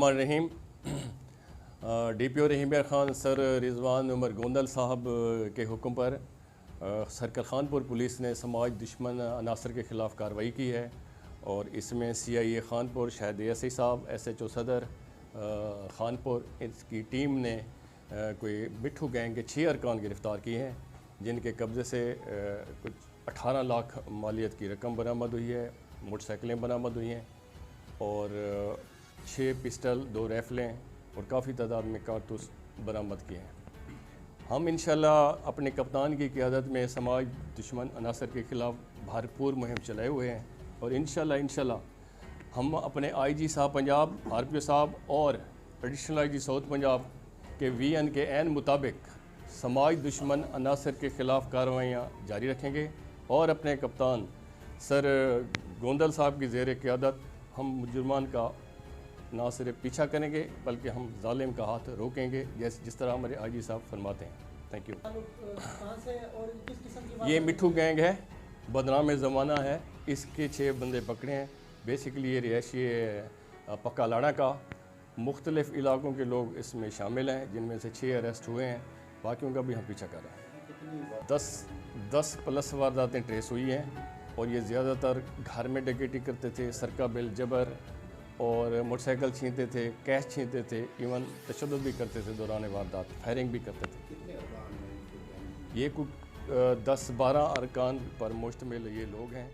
बिस्मिल्लाहिर्रहमानिर्रहीम। DPO रहीम Khan sir Rizwan Umar Gondal साहब के हुक्म पर सर्कल खानपुर पुलिस ने समाज दुश्मन अनासर के ख़िलाफ़ कार्रवाई की है और इसमें CIA खानपुर शाहिद ASI साहब, SHO सदर खानपुर, इसकी टीम ने कोई मिठू गैंग के 6 अरकान गिरफ़्तार किए हैं, जिनके कब्ज़े से कुछ 18 लाख मालियत की रकम बरामद हुई है, मोटरसाइकिलें बरामद हुई हैं और 6 पिस्टल, 2 राइफ़लें और काफ़ी तादाद में कारतूस बरामद किए हैं। हम इंशाल्लाह अपने कप्तान की क़ियादत में समाज दुश्मन अनासर के ख़िलाफ़ भरपूर मुहिम चलाए हुए हैं और इंशाल्लाह हम अपने IG साहब पंजाब, RPO साहब और एडिशनल IG साउथ पंजाब के VN के ऐन मुताबिक समाज दुश्मन अनासर के ख़िलाफ़ कार्रवाइयाँ जारी रखेंगे और अपने कप्तान सर गोंदल साहब की ज़ेर क़ियादत हम मुजरमान का ना सिर्फ पीछा करेंगे बल्कि हम जालिम का हाथ रोकेंगे, जिस तरह हमारे IG साहब फरमाते हैं। Thank you. ये मिठू गैंग है, बदनाम ज़माना है, इसके 6 बंदे पकड़े हैं। बेसिकली ये रिहायशी पक्का लाड़ा का मुख्तलिफ़ इलाक़ों के लोग इसमें शामिल हैं, जिनमें से 6 अरेस्ट हुए हैं, बाकियों का भी हम पीछा कर रहे हैं। 10 प्लस वारदातें ट्रेस हुई हैं और ये ज़्यादातर घर में डकैती करते थे, सरका बिल जबर और मोटरसाइकिल छीनते थे, कैश छीनते थे, इवन तशद्दुद भी करते थे, दौरान वारदात फायरिंग भी करते थे। ये कुछ 10-12 अरकान पर मुश्तमिल ये लोग हैं।